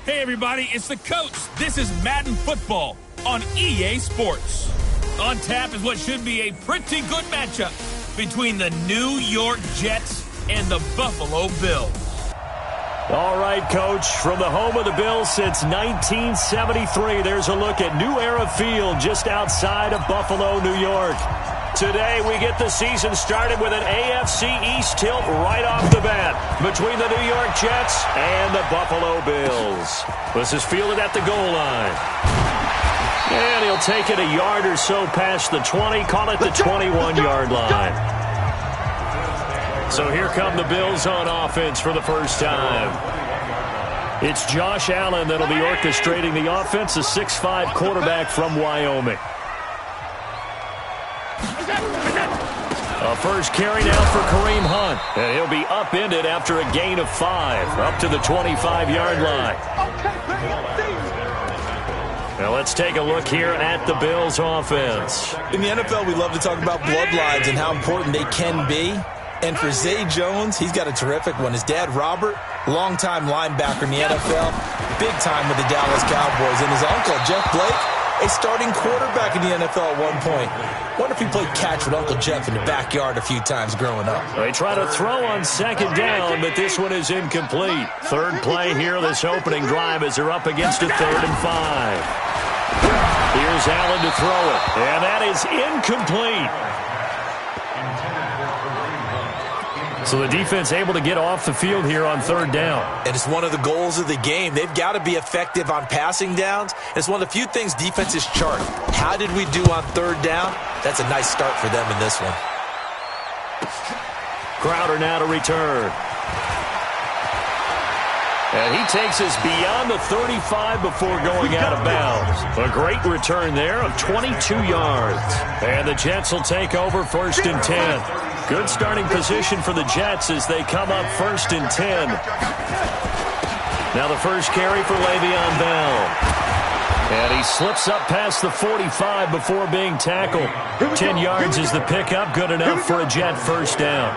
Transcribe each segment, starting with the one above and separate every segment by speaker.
Speaker 1: Hey everybody, it's the coach. This is Madden Football on EA Sports. On tap is what should be a pretty good matchup between the New York Jets and the Buffalo Bills.
Speaker 2: All right, Coach, from the home of the Bills since 1973, there's a look at New Era Field just outside of Buffalo, New York. Today, we get the season started with an AFC East tilt right off the bat between the New York Jets and the Buffalo Bills. This is fielded at the goal line. And he'll take it a yard or so past the 20, call it the 21-yard line. So here come the Bills on offense for the first time. It's Josh Allen that'll be orchestrating the offense, a 6'5" quarterback from Wyoming. A first carry now for Kareem Hunt. And he'll be upended after a gain of 5, up to the 25-yard line. Now let's take a look here at the Bills offense.
Speaker 3: In the NFL, we love to talk about bloodlines and how important they can be. And for Zay Jones, he's got a terrific one. His dad, Robert, longtime linebacker in the NFL, big time with the Dallas Cowboys. And his uncle, Jeff Blake, a starting quarterback in the NFL at one point. Wonder if he played catch with Uncle Jeff in the backyard a few times growing up.
Speaker 2: They try to throw on second down, but this one is incomplete. Third play here, this opening drive, as they're up against a 3rd and 5. Here's Allen to throw it, and that is incomplete. So the defense able to get off the field here on 3rd down.
Speaker 3: And it's one of the goals of the game. They've got to be effective on passing downs. It's one of the few things defenses chart. How did we do on 3rd down? That's a nice start for them in this one.
Speaker 2: Crowder now to return. And he takes us beyond the 35 before going out of bounds. A great return there of 22 yards. And the Jets will take over 1st and 10. Good starting position for the Jets as they come up 1st and 10. Now the first carry for Le'Veon Bell. And he slips up past the 45 before being tackled. 10 yards is the pickup, good enough for a Jet first down.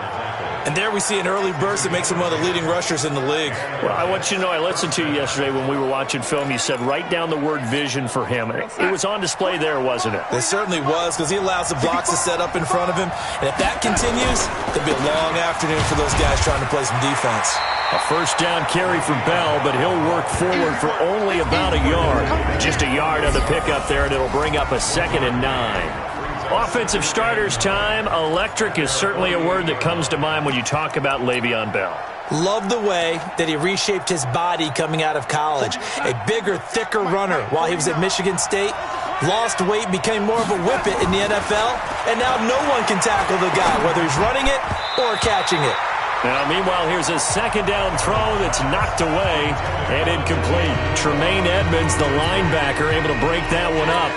Speaker 3: And there we see an early burst that makes him one of the leading rushers in the league.
Speaker 2: Well, I want you to know, I listened to you yesterday when we were watching film. You said write down the word vision for him. It was on display there, wasn't it?
Speaker 3: It certainly was, because he allows the blocks to set up in front of him. And if that continues, it'll be a long afternoon for those guys trying to play some defense.
Speaker 2: A first down carry for Bell, but he'll work forward for only about a yard. Just a yard on the pickup there, and it'll bring up a 2nd and 9. Offensive starters time. Electric is certainly a word that comes to mind when you talk about Le'Veon Bell.
Speaker 3: Love the way that he reshaped his body coming out of college. A bigger, thicker runner while he was at Michigan State. Lost weight, became more of a whippet in the NFL, and now no one can tackle the guy, whether he's running it or catching it.
Speaker 2: Now, meanwhile, here's a 2nd down throw that's knocked away and incomplete. Tremaine Edmonds, the linebacker, able to break that one up.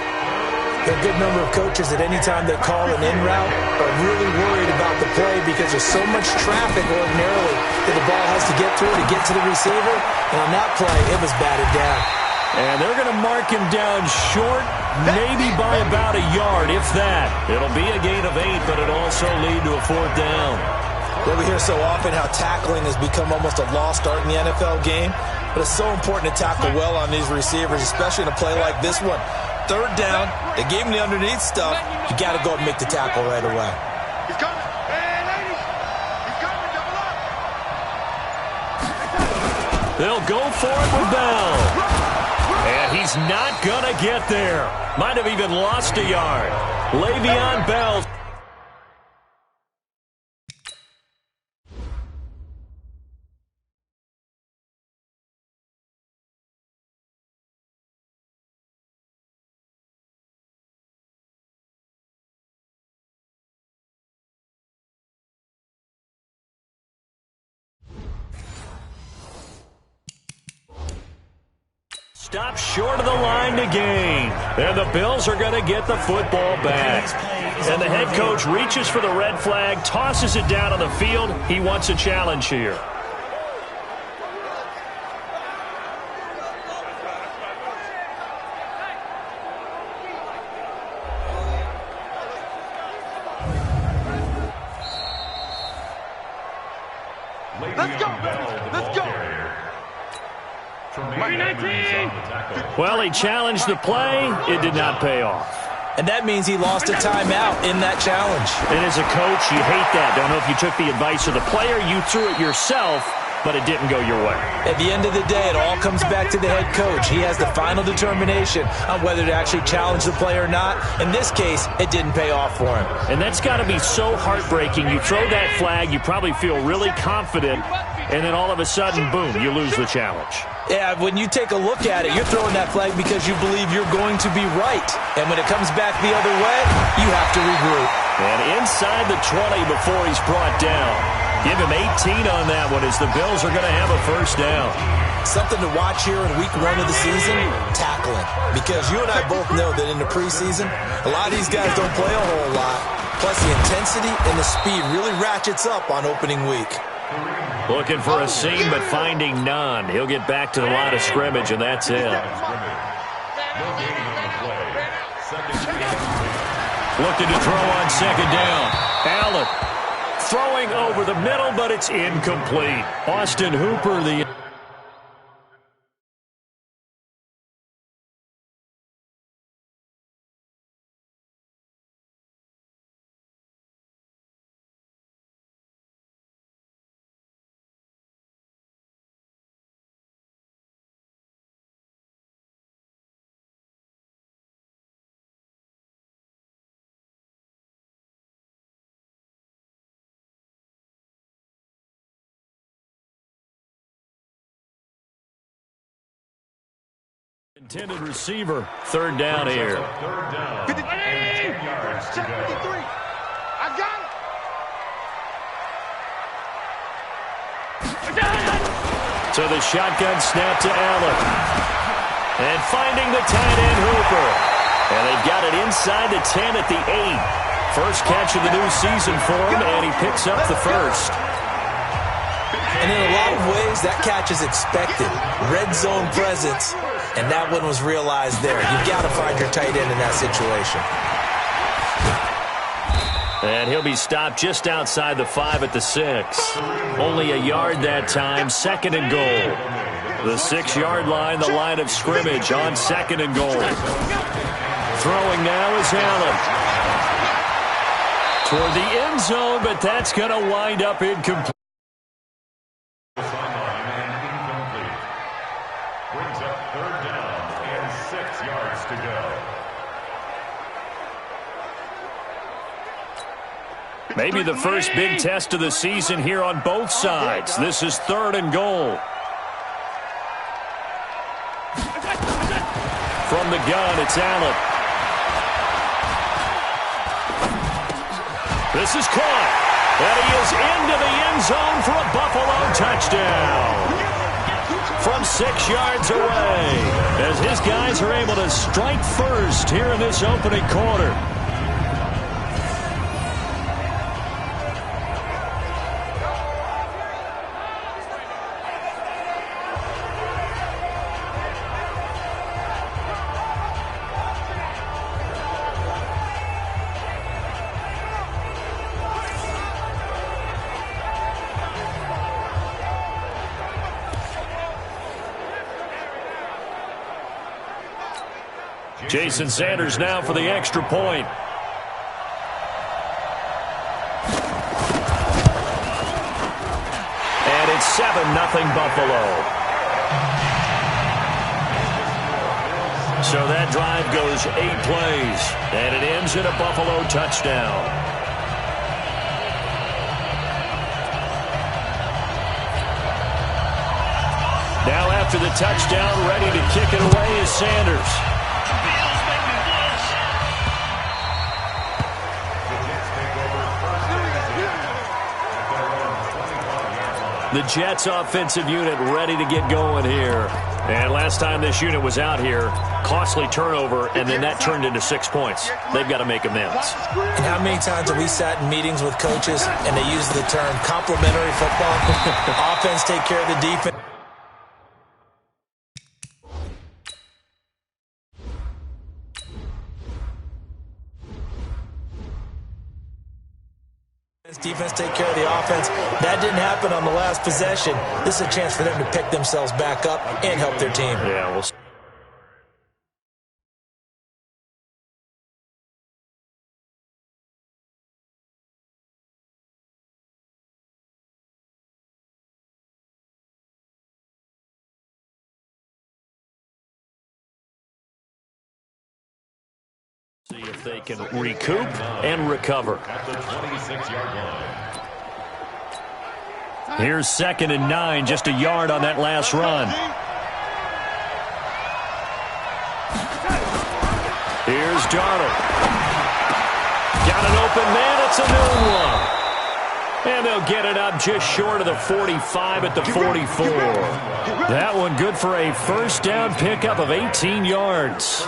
Speaker 3: A good number of coaches at any time they call an in route are really worried about the play because there's so much traffic ordinarily that the ball has to get through to get to the receiver. And on that play, it was batted down.
Speaker 2: And they're going to mark him down short, maybe by about a yard, if that. It'll be a gain of 8, but it'll also lead to a 4th down.
Speaker 3: Well, we hear so often how tackling has become almost a lost art in the NFL game. But it's so important to tackle well on these receivers, especially in a play like this one. 3rd down, they gave him the underneath stuff. You got to go and make the tackle right away.
Speaker 4: He's coming. Hey, ladies. He's coming. Double up.
Speaker 2: They'll go for it with Bell. And he's not going to get there. Might have even lost a yard. Le'Veon Bell. Stop short of the line to gain. And the Bills are going to get the football back. And the head coach reaches for the red flag, tosses it down on the field. He wants a challenge here.
Speaker 4: Let's go. Let's go.
Speaker 2: Well, he challenged the play. It did not pay off.
Speaker 3: And that means he lost a timeout in that challenge.
Speaker 2: And as a coach, you hate that. Don't know if you took the advice of the player. You threw it yourself, but it didn't go your way.
Speaker 3: At the end of the day, it all comes back to the head coach. He has the final determination on whether to actually challenge the play or not. In this case, it didn't pay off for him.
Speaker 2: And that's got to be so heartbreaking. You throw that flag, you probably feel really confident, and then all of a sudden, boom, you lose the challenge.
Speaker 3: Yeah, when you take a look at it, you're throwing that flag because you believe you're going to be right. And when it comes back the other way, you have to regroup.
Speaker 2: And inside the 20 before he's brought down. Give him 18 on that one as the Bills are going to have a first down.
Speaker 3: Something to watch here in week 1 of the season, tackling. Because you and I both know that in the preseason, a lot of these guys don't play a whole lot. Plus the intensity and the speed really ratchets up on opening week.
Speaker 2: Looking for a seam, but finding none. He'll get back to the line of scrimmage, and that's it. Looking to throw on second down. Allen throwing over the middle, but it's incomplete. Austin Hooper, the... Intended receiver, third down here.
Speaker 4: 53. I got
Speaker 2: it. So the shotgun snap to Allen. And finding the tight end, Hooper. And they've got it inside the 10 at the 8. First catch of the new season for him, and he picks up the first.
Speaker 3: And in a lot of ways, that catch is expected. Red zone presence. And that one was realized there. You've got to find your tight end in that situation.
Speaker 2: And he'll be stopped just outside the 5 at the 6. Only a yard that time, second and goal. The 6-yard line, the line of scrimmage on second and goal. Throwing now is Allen. Toward the end zone, but that's going to wind up incomplete. Maybe the first big test of the season here on both sides. This is third and goal. From the gun, it's Allen. This is caught. And he is into the end zone for a Buffalo touchdown. From 6 yards away. As his guys are able to strike first here in this opening quarter. Jason Sanders now for the extra point. And it's 7-0 Buffalo. So that drive goes 8 plays, and it ends in a Buffalo touchdown. Now after the touchdown, ready to kick it away is Sanders. The Jets offensive unit ready to get going here. And last time this unit was out here, costly turnover, and then that turned into 6 points. They've got to make amends.
Speaker 3: And how many times have we sat in meetings with coaches and they use the term complementary football? Offense take care of the defense. Defense take care of the offense. That didn't happen on the last possession. This is a chance for them to pick themselves back up and help their team.
Speaker 2: Yeah, we'll see if they can recoup and recover. Here's 2nd and 9, just a yard on that last run. Here's Darnold. Got an open man, it's a new one. And they'll get it up just short of the 45 at the 44. That one good for a first down pickup of 18 yards.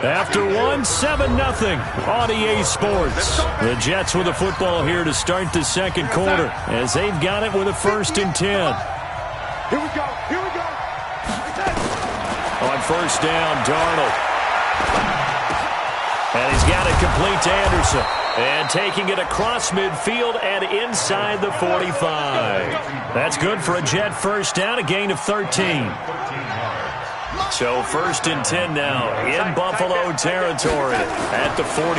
Speaker 2: After 7-0 on EA Sports. The Jets with the football here to start the second quarter as they've got it with a 1st and 10.
Speaker 4: Here we go. Here we go.
Speaker 2: On first down, Darnold. And he's got it complete to Anderson. And taking it across midfield and inside the 45. That's good for a Jet first down, a gain of 13. So 1st and 10 now in Buffalo territory at the 43.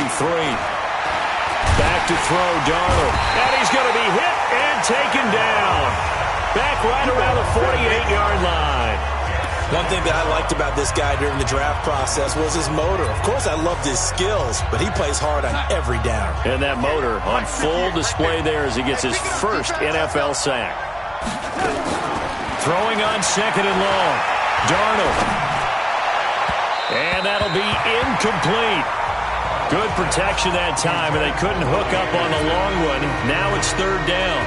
Speaker 2: Back to throw, Darnold. And he's going to be hit and taken down. Back right around the 48-yard line.
Speaker 3: One thing that I liked about this guy during the draft process was his motor. Of course, I loved his skills, but he plays hard on every down.
Speaker 2: And that motor on full display there as he gets his first NFL sack. Throwing on 2nd and long. Darnold. And that'll be incomplete. Good protection that time, and they couldn't hook up on the long one. Now it's 3rd down.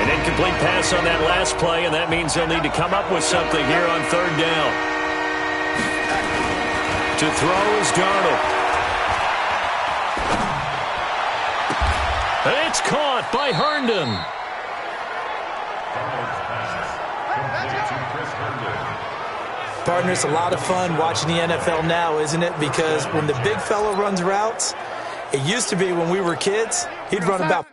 Speaker 2: An incomplete pass on that last play, and that means they'll need to come up with something here on 3rd down. To throw is Darnold. It's caught by Herndon.
Speaker 3: Partner, it's a lot of fun watching the NFL now, isn't it? Because when the big fella runs routes, it used to be when we were kids, he'd run about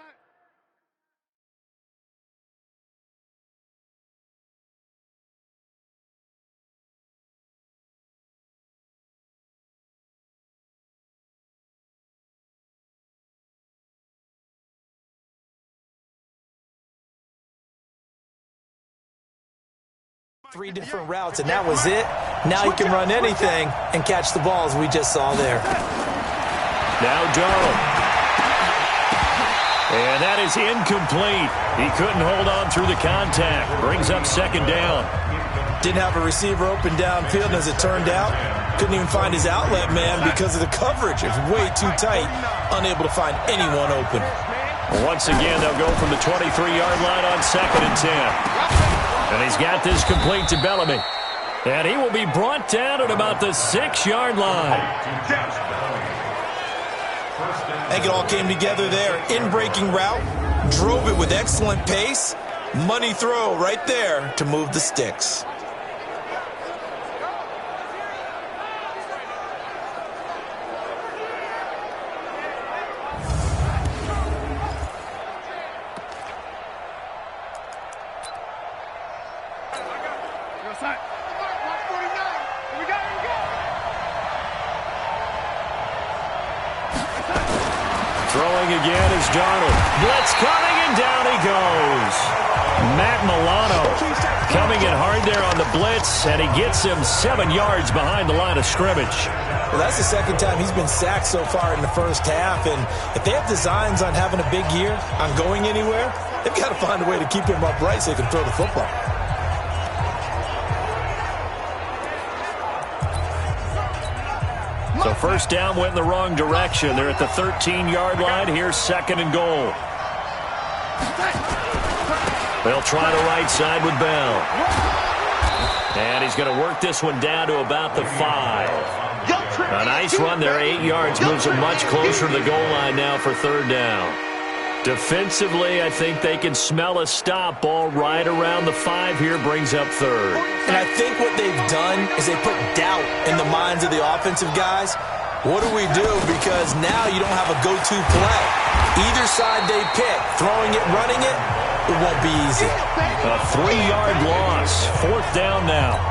Speaker 3: three different routes, and that was it. Now he can run anything and catch the balls we just saw there.
Speaker 2: Now Darnold. And that is incomplete. He couldn't hold on through the contact. Brings up 2nd down.
Speaker 3: Didn't have a receiver open downfield, and as it turned out, couldn't even find his outlet man because of the coverage. It's way too tight, unable to find anyone open.
Speaker 2: Once again, they'll go from the 23-yard line on 2nd and 10. And he's got this complete to Bellamy. And he will be brought down at about the 6-yard line.
Speaker 3: I think it all came together there. In-breaking route, drove it with excellent pace. Money throw right there to move the sticks.
Speaker 2: Throwing again is Darnold. Blitz coming, and down he goes. Matt Milano coming in hard there on the blitz, and he gets him 7 yards behind the line of scrimmage.
Speaker 3: Well, that's the second time he's been sacked so far in the first half, and if they have designs on having a big year, on going anywhere, they've got to find a way to keep him upright so he can throw the football.
Speaker 2: So first down went in the wrong direction. They're at the 13-yard line. Here's 2nd and goal. They'll try the right side with Bell. And he's going to work this one down to about the 5. A nice run there, 8 yards. Moves them much closer to the goal line now for 3rd down. Defensively, I think they can smell a stop ball right around the 5 here. Brings up 3rd.
Speaker 3: And I think what they've done is they put doubt in the minds of the offensive guys. What do we do? Because now you don't have a go-to play. Either side they pick, throwing it, running it, it won't be easy.
Speaker 2: A 3-yard loss. 4th down now.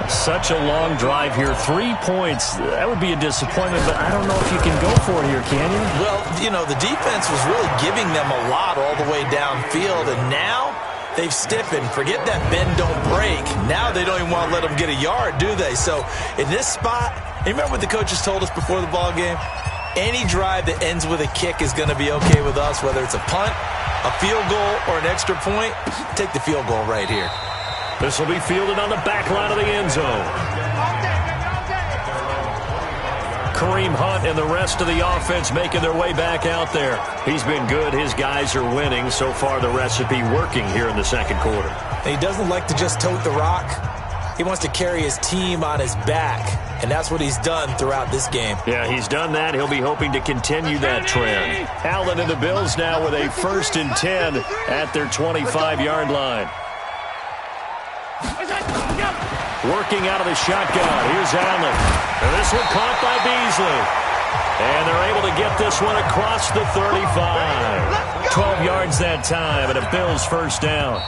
Speaker 2: Such a long drive here. 3 points. That would be a disappointment, but I don't know if you can go for it here, can you?
Speaker 3: Well, you know, the defense was really giving them a lot all the way downfield, and now they've stiffened. Forget that bend, don't break. Now they don't even want to let them get a yard, do they? So in this spot, you remember what the coaches told us before the ball game? Any drive that ends with a kick is going to be okay with us, whether it's a punt, a field goal, or an extra point. Take the field goal right here.
Speaker 2: This will be fielded on the back line of the end zone. Kareem Hunt and the rest of the offense making their way back out there. He's been good. His guys are winning. So far, the recipe working here in the second quarter.
Speaker 3: He doesn't like to just tote the rock. He wants to carry his team on his back, and that's what he's done throughout this game.
Speaker 2: Yeah, he's done that. He'll be hoping to continue that trend. Allen and the Bills now with a 1st and 10 at their 25-yard line. Working out of the shotgun. Here's Allen. And this one caught by Beasley. And they're able to get this one across the 35. 12 yards that time, and a Bills 1st down.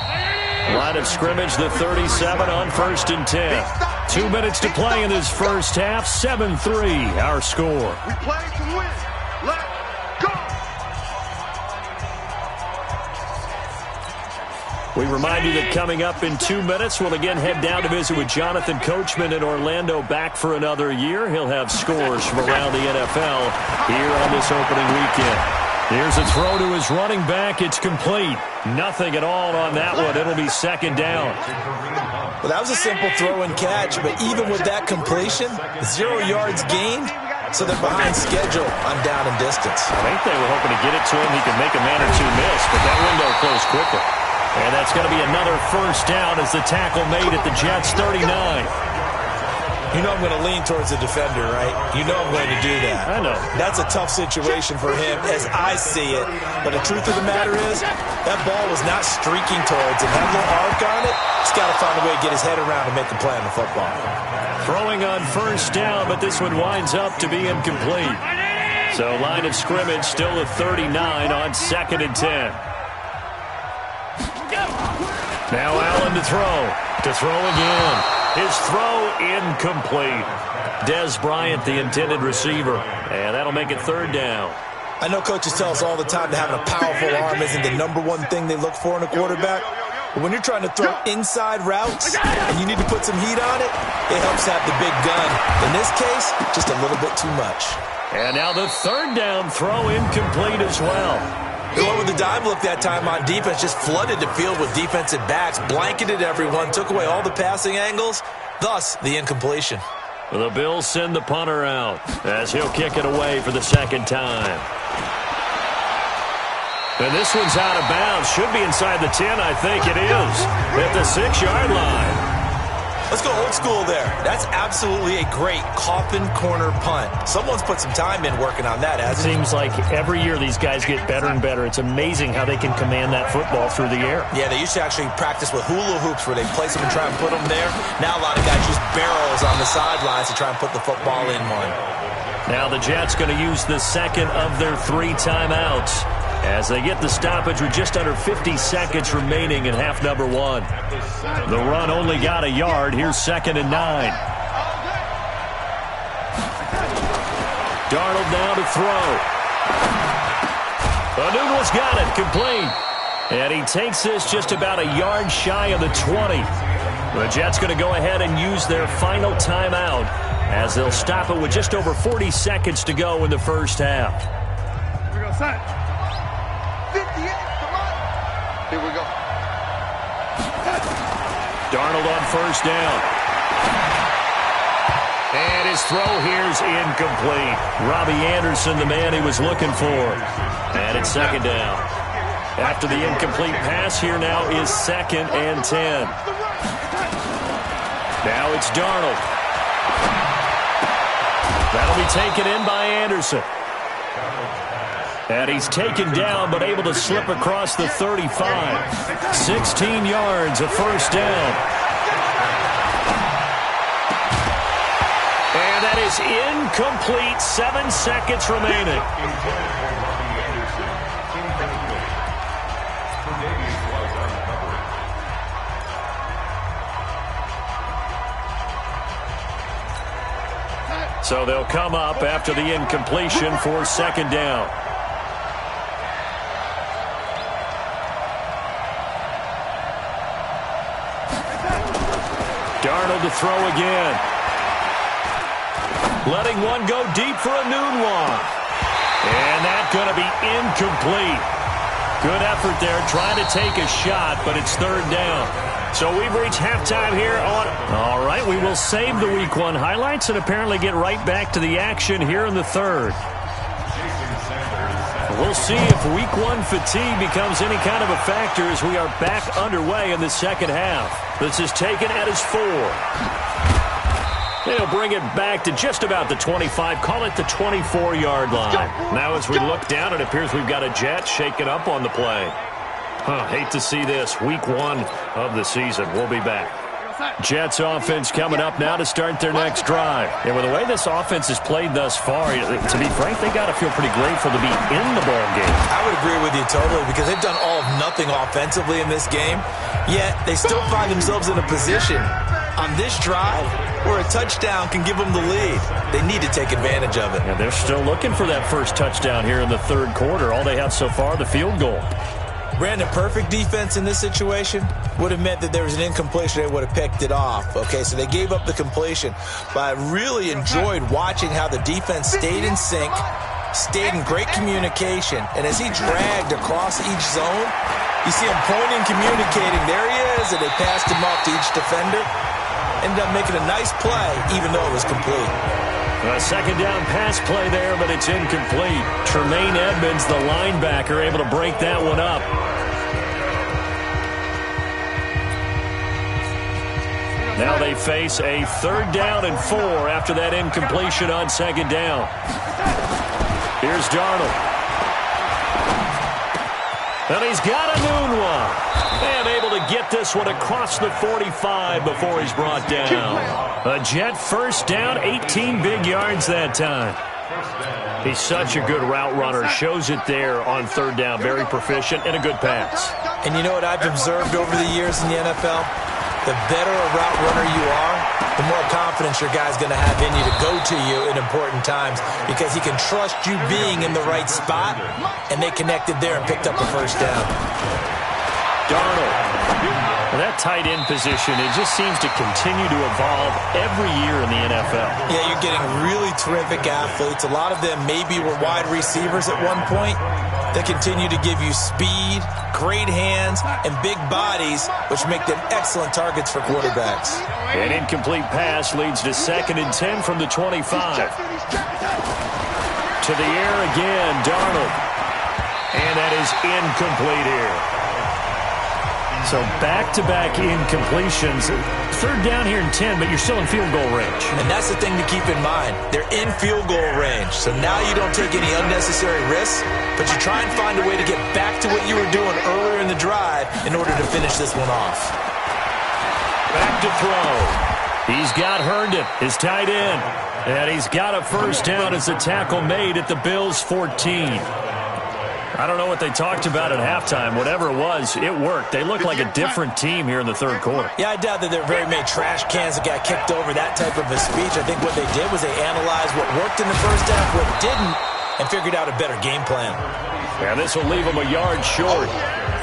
Speaker 2: Line of scrimmage, the 37 on 1st and 10. 2 minutes to play in this first half. 7-3, our score.
Speaker 4: We play to win. Let's go.
Speaker 2: We remind you that coming up in 2 minutes, we'll again head down to visit with Jonathan Coachman in Orlando, back for another year. He'll have scores from around the NFL here on this opening weekend. Here's a throw to his running back. It's complete. Nothing at all on that one. It'll be 2nd down.
Speaker 3: Well, that was a simple throw and catch, but even with that completion, 0 yards gained, so they're behind schedule on down and distance.
Speaker 2: I think they were hoping to get it to him. He could make a man or two miss, but that window closed quickly. And that's going to be another 1st down as the tackle made at the Jets' 39.
Speaker 3: You know I'm going to lean towards the defender, right? You know I'm going to do that.
Speaker 2: I know.
Speaker 3: That's a tough situation for him as I see it. But the truth of the matter is, that ball was not streaking towards him. That little arc on it, he's got to find a way to get his head around and make a play on the football.
Speaker 2: Throwing on 1st down, but this one winds up to be incomplete. So line of scrimmage still a 39 on 2nd and 10. Now Allen to throw. To throw again. His throw incomplete. Dez Bryant, the intended receiver. And that'll make it 3rd down.
Speaker 3: I know coaches tell us all the time that having a powerful arm isn't the #1 thing they look for in a quarterback. But when you're trying to throw inside routes and you need to put some heat on it, it helps have the big gun. In this case, just a little bit too much.
Speaker 2: And now the 3rd down throw incomplete as well.
Speaker 3: They went with the dive look that time on defense, just flooded the field with defensive backs, blanketed everyone, took away all the passing angles, thus the incompletion.
Speaker 2: The Bills send the punter out as he'll kick it away for the 2nd time. And this one's out of bounds. Should be inside the 10, I think it is. At the 6-yard line.
Speaker 3: Let's go old school there. That's absolutely a great coffin corner punt. Someone's put some time in working on that, hasn't it?
Speaker 5: Seems like every year these guys get better and better. It's amazing how they can command that football through the air.
Speaker 3: Yeah, they used to actually practice with hula hoops where they place them and try and put them there. Now a lot of guys use barrels on the sidelines to try and put the football in one.
Speaker 2: Now the Jets going to use the 2nd of their 3 timeouts as they get the stoppage with just under 50 seconds remaining in half number 1. The run only got a yard. Here's 2nd and 9. Darnold now to throw. Anunwa's got it, complete. And he takes this just about a yard shy of the 20. The Jets going to go ahead and use their final timeout as they'll stop it with just over 40 seconds to go in the first half.
Speaker 4: Here we go, son. 58, come on. Here we go.
Speaker 2: Darnold on 1st down. And his throw here's incomplete. Robbie Anderson, the man he was looking for. And it's 2nd down. After the incomplete pass, here now is 2nd and 10. Now it's Darnold. That'll be taken in by Anderson. And he's taken down, but able to slip across the 35. 16 yards, a 1st down. And that is incomplete. 7 seconds remaining. So they'll come up after the incompletion for second down. Darnold to throw again. Letting one go deep for a noon one. And that's going to be incomplete. Good effort there, trying to take a shot, but it's third down. So we've reached halftime here on... All right, we will save the Week 1 highlights and apparently get right back to the action here in the third. We'll see if Week 1 fatigue becomes any kind of a factor as we are back underway in the second half. This is taken at his 4. They'll bring it back to just about the 25, call it the 24-yard line. Now as we look down, it appears we've got a Jet shaking up on the play. Hate to see this. Week 1 of the season. We'll be back. Jets offense coming up now to start their next drive. And with the way this offense has played thus far, to be frank, they got to feel pretty grateful to be in the ball game.
Speaker 3: I would agree with you totally because they've done all of nothing offensively in this game, yet they still find themselves in a position on this drive where a touchdown can give them the lead. They need to take advantage of it.
Speaker 2: And they're still looking for that first touchdown here in the third quarter. All they have so far, the field goal.
Speaker 3: Brandon, perfect defense in this situation would have meant that there was an incompletion. They would have picked it off. Okay, so they gave up the completion. But I really enjoyed watching how the defense stayed in sync, stayed in great communication. And as he dragged across each zone, you see him pointing, communicating. There he is, and they passed him off to each defender. Ended up making a nice play, even though it was complete.
Speaker 2: A second down pass play there, but it's incomplete. Tremaine Edmonds, the linebacker, able to break that one up. Now they face a third down and 4 after that incompletion on second down. Here's Darnold. And he's got a noon one. And able to get this one across the 45 before he's brought down. A Jet first down, 18 big yards that time. He's such a good route runner. Shows it there on third down. Very proficient and a good pass.
Speaker 3: And you know what I've observed over the years in the NFL? The better a route runner you are, the more confidence your guy's going to have in you to go to you in important times because he can trust you being in the right spot, and they connected there and picked up a first down.
Speaker 2: Darnold. Well, that tight end position, it just seems to continue to evolve every year in the NFL.
Speaker 3: Yeah, you're getting really terrific athletes. A lot of them maybe were wide receivers at one point. They continue to give you speed, great hands, and big bodies, which make them excellent targets for quarterbacks.
Speaker 2: An incomplete pass leads to 2nd and 10 from the 25. To the air again, Darnold. And that is incomplete here. So back-to-back incompletions. Third down here in 10, but you're still in field goal range.
Speaker 3: And that's the thing to keep in mind. They're in field goal range. So now you don't take any unnecessary risks, but you try and find a way to get back to what you were doing earlier in the drive in order to finish this one off.
Speaker 2: Back to throw. He's got Herndon, his tight end. And he's got a first down as a tackle made at the Bills' 14. I don't know what they talked about at halftime. Whatever it was, it worked. They look like a different team here in the third quarter.
Speaker 3: Yeah, I doubt that there are very many trash cans that got kicked over, that type of a speech. I think what they did was they analyzed what worked in the first half, what didn't, and figured out a better game plan.
Speaker 2: Yeah, this will leave them a yard short.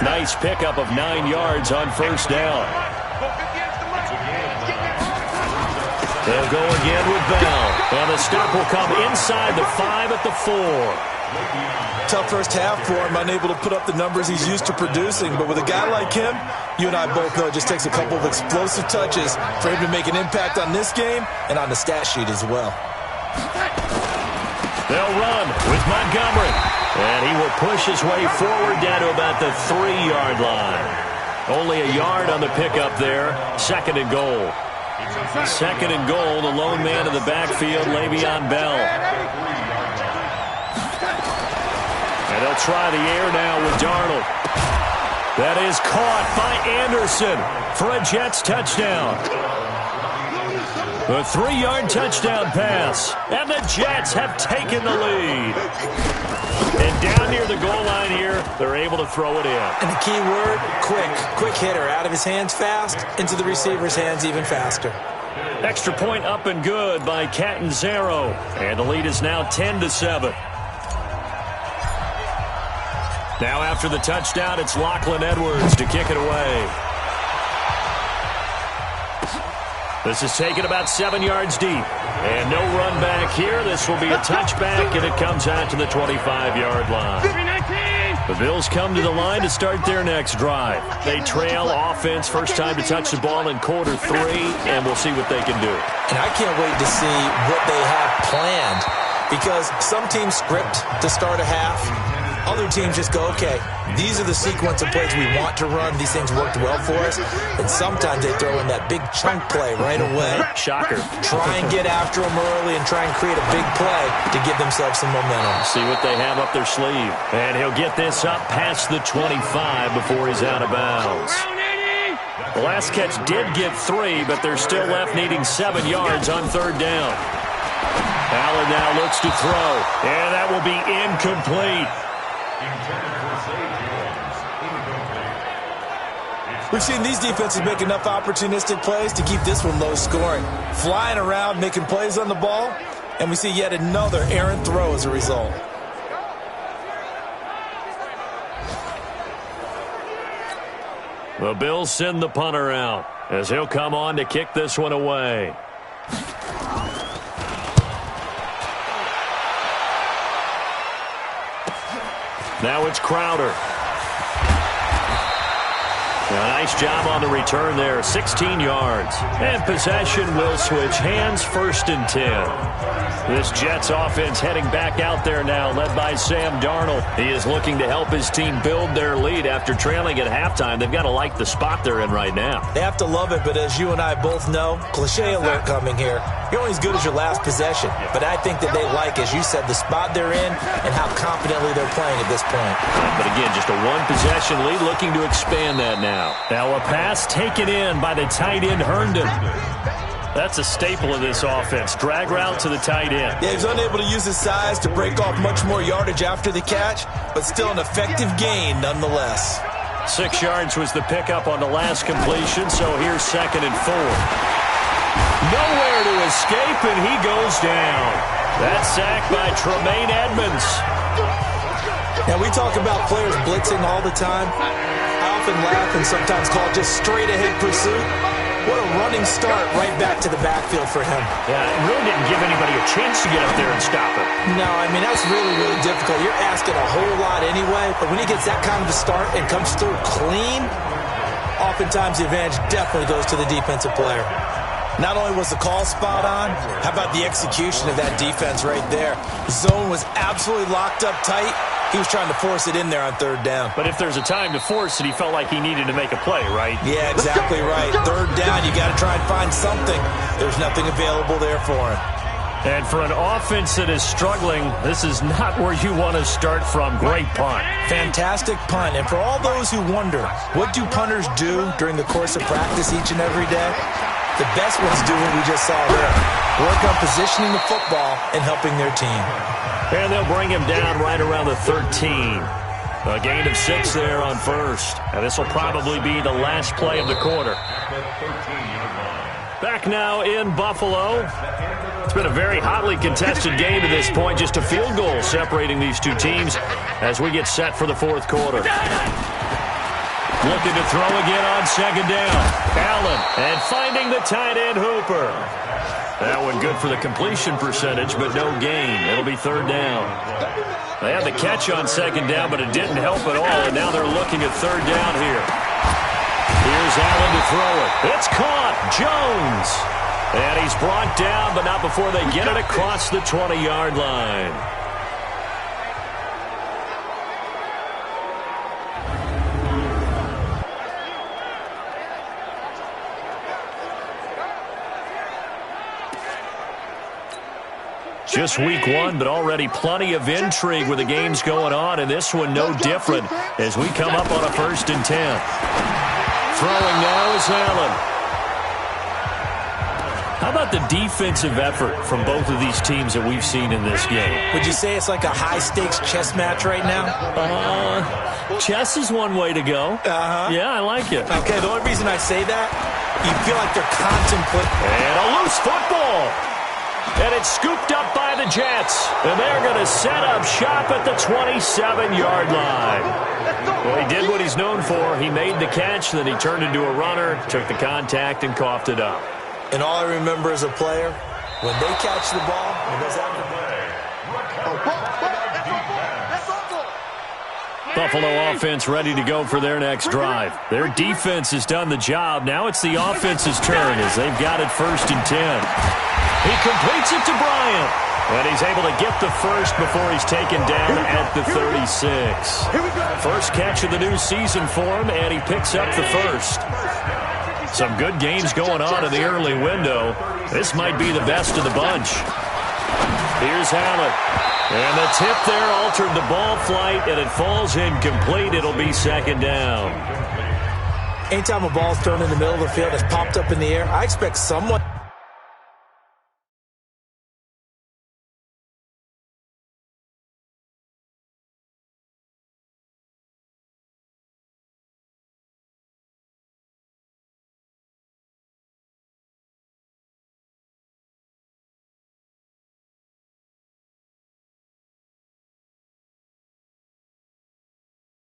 Speaker 2: Nice pickup of 9 yards on first down. They'll go again with Bell. And the stop will come inside the 5 at the 4.
Speaker 3: Tough first half for him, unable to put up the numbers he's used to producing. But with a guy like him, you and I both know it just takes a couple of explosive touches for him to make an impact on this game and on the stat sheet as well.
Speaker 2: They'll run with Montgomery. And he will push his way forward down to about the 3-yard line. Only a yard on the pickup there. 2nd and goal. 2nd and goal, the lone man in the backfield, Le'Veon Bell. And they'll try the air now with Darnold. That is caught by Anderson for a Jets touchdown. The 3-yard touchdown pass. And the Jets have taken the lead. And down near the goal line here, they're able to throw it in.
Speaker 3: And the key word, quick. Quick hitter. Out of his hands fast, into the receiver's hands even faster.
Speaker 2: Extra point up and good by Catanzaro. And the lead is now 10-7. Now after the touchdown, it's Lachlan Edwards to kick it away. This is taken about 7 yards deep. And no run back here. This will be a touchback, and it comes out to the 25-yard line. The Bills come to the line to start their next drive. They trail offense, first time to touch the ball in quarter 3, and we'll see what they can do.
Speaker 3: And I can't wait to see what they have planned, because some teams script to start a half. Other teams just go, okay, these are the sequence of plays we want to run. These things worked well for us. And sometimes they throw in that big chunk play right away.
Speaker 2: Shocker.
Speaker 3: Try and get after them early and try and create a big play to give themselves some momentum.
Speaker 2: See what they have up their sleeve. And he'll get this up past the 25 before he's out of bounds. The last catch did get 3, but they're still left needing 7 yards on third down. Allen now looks to throw, and that will be incomplete.
Speaker 3: We've seen these defenses make enough opportunistic plays to keep this one low scoring. Flying around, making plays on the ball, and we see yet another errant throw as a result.
Speaker 2: The Bills send the punter out as he'll come on to kick this one away. Now it's Crowder. A nice job on the return there, 16 yards. And possession will switch hands, 1st and 10. This Jets offense heading back out there now, led by Sam Darnold. He is looking to help his team build their lead after trailing at halftime. They've got to like the spot they're in right now.
Speaker 3: They have to love it, but as you and I both know, cliche alert coming here. You're only as good as your last possession. But I think that they like, as you said, the spot they're in and how confidently they're playing at this point.
Speaker 2: But again, just a one-possession lead, looking to expand that now. Now a pass taken in by the tight end, Herndon. That's a staple of this offense. Drag route to the tight end.
Speaker 3: Yeah, he's unable to use his size to break off much more yardage after the catch, but still an effective gain nonetheless.
Speaker 2: 6 yards was the pickup on the last completion, so here's 2nd and 4. Nowhere to escape, and he goes down. That's sacked by Tremaine Edmonds.
Speaker 3: Now, we talk about players blitzing all the time. I often laugh and sometimes call it just straight-ahead pursuit. What a running start right back to the backfield for him.
Speaker 5: Yeah, it really didn't give anybody a chance to get up there and stop him.
Speaker 3: No, I mean, that's really, really difficult. You're asking a whole lot anyway, but when he gets that kind of a start and comes through clean, oftentimes the advantage definitely goes to the defensive player. Not only was the call spot on, how about the execution of that defense right there? The zone was absolutely locked up tight. He was trying to force it in there on third down.
Speaker 5: But if there's a time to force it, he felt like he needed to make a play, right?
Speaker 3: Yeah, exactly right. Third down, you got to try and find something. There's nothing available there for him.
Speaker 2: And for an offense that is struggling, this is not where you want to start from. Great punt.
Speaker 3: Fantastic punt. And for all those who wonder, what do punters do during the course of practice each and every day? The best ones do what we just saw there. Work on positioning the football and helping their team.
Speaker 2: And they'll bring him down right around the 13. A gain of 6 there on first. And this will probably be the last play of the quarter. Back now in Buffalo. It's been a very hotly contested game to this point. Just a field goal separating these two teams as we get set for the fourth quarter. Looking to throw again on second down. Allen, and finding the tight end, Hooper. That one good for the completion percentage, but no gain. It'll be third down. They had the catch on second down, but it didn't help at all, and now they're looking at third down here. Here's Allen to throw it. It's caught. Jones. And he's brought down, but not before they get it across the 20-yard line. Just week 1, but already plenty of intrigue with the games going on, and this one no different as we come up on a 1st and 10. Throwing now is Allen. How about the defensive effort from both of these teams that we've seen in this game?
Speaker 3: Would you say it's like a high-stakes chess match right now?
Speaker 2: Chess is one way to go. Yeah, I like it.
Speaker 3: Okay, the only reason I say that, you feel like they're contemplating.
Speaker 2: And a loose football. And it's scooped up by the Jets. And they're going to set up shop at the 27-yard line. Well, he did what he's known for. He made the catch, then he turned into a runner, took the contact, and coughed it up.
Speaker 3: And all I remember as a player, when they catch the ball, it goes out the
Speaker 2: Buffalo offense ready to go for their next drive. Their defense has done the job. Now it's the offense's turn as they've got it 1st and 10. He completes it to Bryant. And he's able to get the first before he's taken down at the 36. First catch of the new season for him, and he picks up the first. Some good games going on in the early window. This might be the best of the bunch. Here's Allen. And the tip there altered the ball flight, and it falls incomplete. It'll be 2nd down.
Speaker 3: Anytime a ball's thrown in the middle of the field, it's popped up in the air, I expect someone...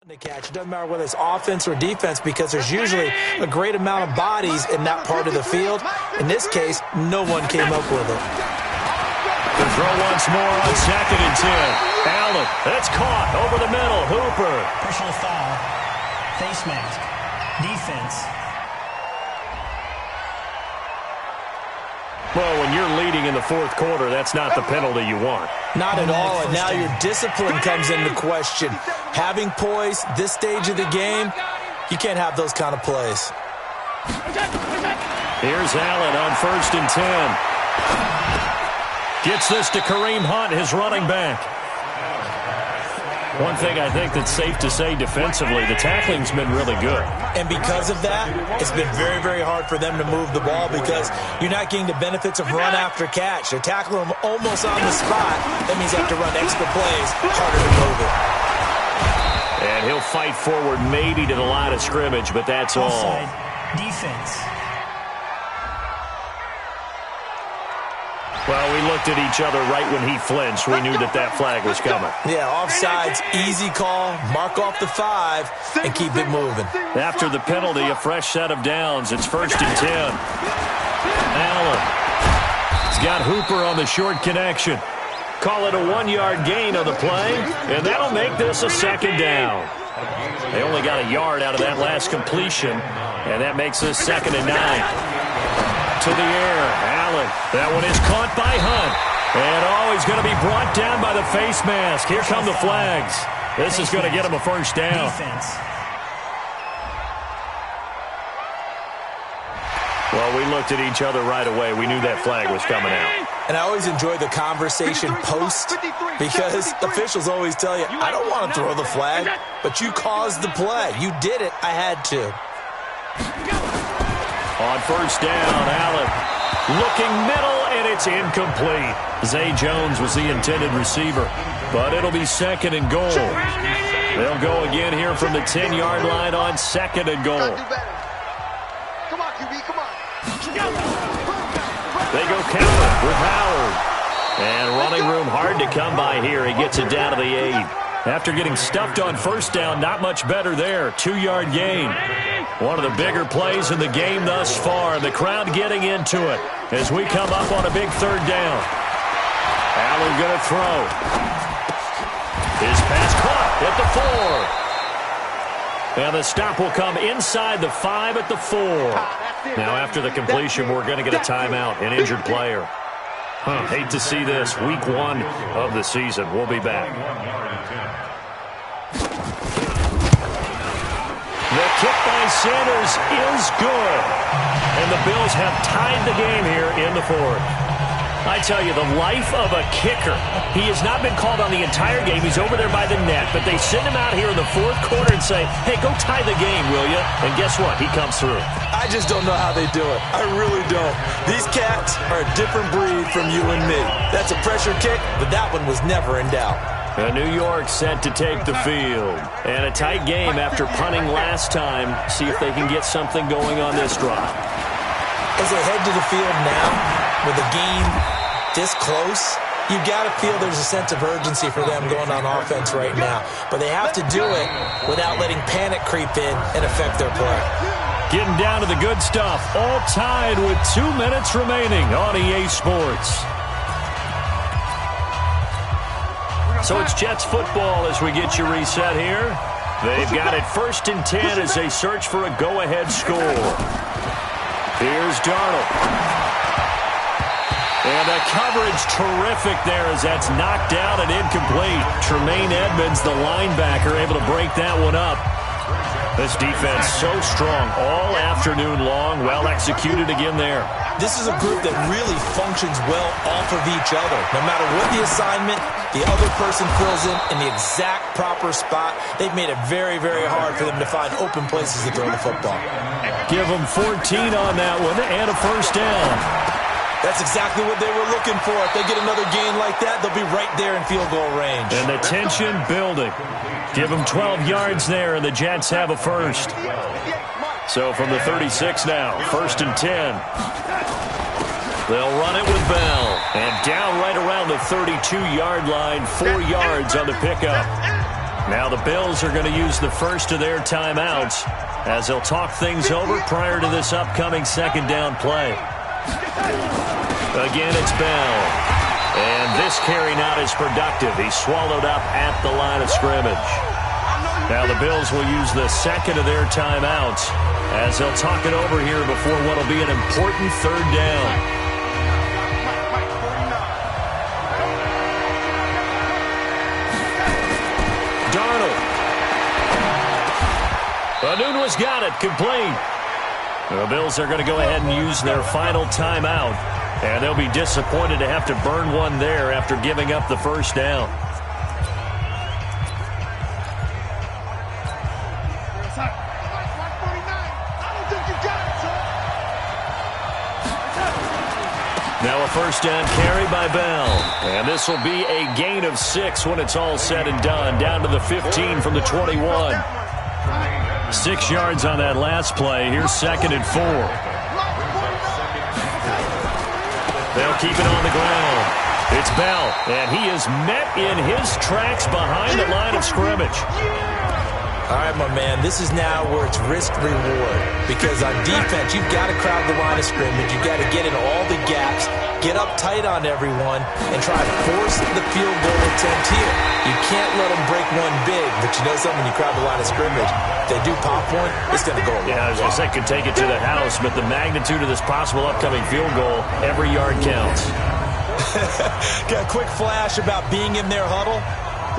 Speaker 3: to catch. It doesn't matter whether it's offense or defense because there's usually a great amount of bodies in that part of the field. In this case, no one came up with it.
Speaker 2: The throw once more on 2nd and 10. Allen, that's caught over the middle. Hooper.
Speaker 6: Personal foul. Face mask. Defense.
Speaker 2: Well, when you're leading in the 4th quarter, that's not the penalty you want.
Speaker 3: Not at all, and now your discipline comes into question. Having poise this stage of the game, you can't have those kind of plays.
Speaker 2: Here's Allen on 1st and 10. Gets this to Kareem Hunt, his running back. One thing I think that's safe to say defensively, the tackling's been really good.
Speaker 3: And because of that, it's been very, very hard for them to move the ball because you're not getting the benefits of run after catch. They're tackling them almost on the spot. That means you have to run extra plays, harder to move it.
Speaker 2: And he'll fight forward maybe to the line of scrimmage, but that's all.
Speaker 6: Offside. Defense.
Speaker 2: Well, we looked at each other right when he flinched. We knew that that flag was coming.
Speaker 3: Yeah, offsides, easy call, mark off the 5, and keep it moving.
Speaker 2: After the penalty, a fresh set of downs. It's 1st and 10. Allen. He's got Hooper on the short connection. Call it a 1-yard gain on the play, and that'll make this a 2nd down. They only got a yard out of that last completion, and that makes this 2nd and 9. To the air, Allen. That one is caught by Hunt. And he's going to be brought down by the face mask. Here come the flags. This is going to get him a 1st down. Well, we looked at each other right away. We knew that flag was coming out.
Speaker 3: And I always enjoy the conversation post because officials always tell you, I don't want to throw the flag, but you caused the play. You did it. I had to.
Speaker 2: On 1st down, Allen looking middle, and it's incomplete. Zay Jones was the intended receiver, but it'll be 2nd and goal. They'll go again here from the 10-yard line on 2nd and goal.
Speaker 4: Come on, QB, come on.
Speaker 2: They go counter with Howard. And running room hard to come by here. He gets it down to the 8. After getting stuffed on 1st down, not much better there. 2-yard gain. One of the bigger plays in the game thus far. And the crowd getting into it as we come up on a big 3rd down. Allen going to throw. His pass caught at the 4. And the stop will come inside the 5 at the 4. Now after the completion, we're going to get a timeout, an injured player. Hate to see this. Week 1 of the season. We'll be back. The kick by Sanders is good. And the Bills have tied the game here in the 4th.
Speaker 5: I tell you, the life of a kicker. He has not been called on the entire game. He's over there by the net, but they send him out here in the fourth quarter and say, hey, go tie the game, will you? And guess what? He comes through.
Speaker 3: I just don't know how they do it. I really don't. These cats are a different breed from you and me. That's a pressure kick, but that one was never in doubt.
Speaker 2: New York set to take the field. And a tight game after punting last time. See if they can get something going on this drive.
Speaker 3: As they head to the field now, with a game this close, you got to feel there's a sense of urgency for them going on offense right now. But they have to do it without letting panic creep in and affect their play.
Speaker 2: Getting down to the good stuff. All tied with 2 minutes remaining on EA Sports. So it's Jets football as we get you reset here. They've got it 1st and 10 as they search for a go-ahead score. Here's Darnold. And the coverage terrific there as that's knocked down and incomplete. Tremaine Edmonds, the linebacker, able to break that one up. This defense so strong all afternoon long. Well executed again there.
Speaker 3: This is a group that really functions well off of each other. No matter what the assignment, the other person fills in the exact proper spot. They've made it very, very hard for them to find open places to throw the football.
Speaker 2: Give them 14 on that one and a first down.
Speaker 3: That's exactly what they were looking for. If they get another gain like that, they'll be right there in field goal range.
Speaker 2: And the tension building. Give them 12 yards there, and the Jets have a first. So from the 36 now, 1st and 10. They'll run it with Bell. And down right around the 32-yard line, 4 yards on the pickup. Now the Bills are going to use the first of their timeouts as they'll talk things over prior to this upcoming second down play. Again, it's Bell. And this carry not as productive. He's swallowed up at the line of scrimmage. Now the Bills will use the second of their timeouts as they'll talk it over here before what will be an important third down. Darnold. Anunwa's got it, complete. The Bills are going to go ahead and use their final timeout. And they'll be disappointed to have to burn one there after giving up the first down. Now a first down carry by Bell. And this will be a gain of 6 when it's all said and done. Down to the 15 from the 21. 6 yards on that last play. Here's 2nd and 4. They'll keep it on the ground. It's Bell, and he is met in his tracks behind the line of scrimmage.
Speaker 3: All right, my man, this is now where it's risk-reward. Because on defense, you've got to crowd the line of scrimmage. You've got to get in all the gaps, get up tight on everyone, and try to force the field goal attempt here. You can't let them break one big, but you know something, when you crowd the line of scrimmage, if they do pop one, it's going to go away.
Speaker 2: Yeah, I was going to say, could take it to the house, but the magnitude of this possible upcoming field goal, every yard counts.
Speaker 3: Got a quick flash about being in their huddle.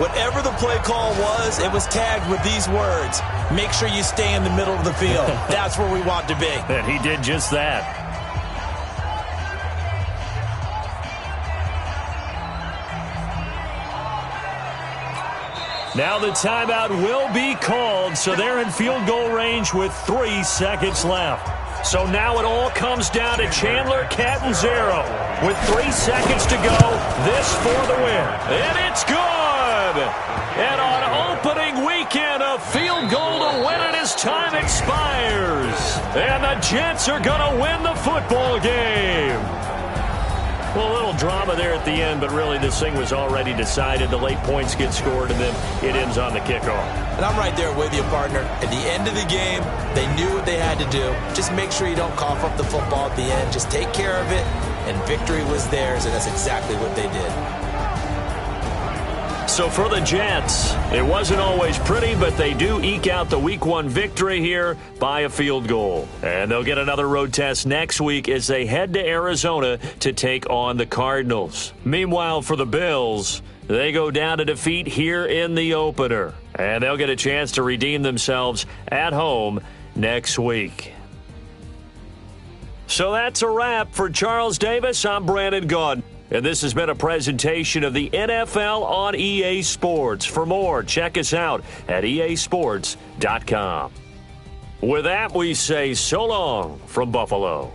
Speaker 3: Whatever the play call was, it was tagged with these words: make sure you stay in the middle of the field. That's where we want to be.
Speaker 2: And he did just that. Now the timeout will be called, so they're in field goal range with 3 seconds left. So now it all comes down to Chandler Catanzaro with 3 seconds to go. This for the win. And it's good! And on opening weekend, a field goal to win it as time expires. And the Jets are going to win the football game. Well, a little drama there at the end, but really this thing was already decided. The late points get scored, and then it ends on the kickoff.
Speaker 3: And I'm right there with you, partner. At the end of the game, they knew what they had to do. Just make sure you don't cough up the football at the end. Just take care of it, and victory was theirs, and that's exactly what they did.
Speaker 2: So for the Jets, it wasn't always pretty, but they do eke out the Week 1 victory here by a field goal. And they'll get another road test next week as they head to Arizona to take on the Cardinals. Meanwhile, for the Bills, they go down to defeat here in the opener. And they'll get a chance to redeem themselves at home next week. So that's a wrap for Charles Davis. I'm Brandon Gaudin. And this has been a presentation of the NFL on EA Sports. For more, check us out at easports.com. With that, we say so long from Buffalo.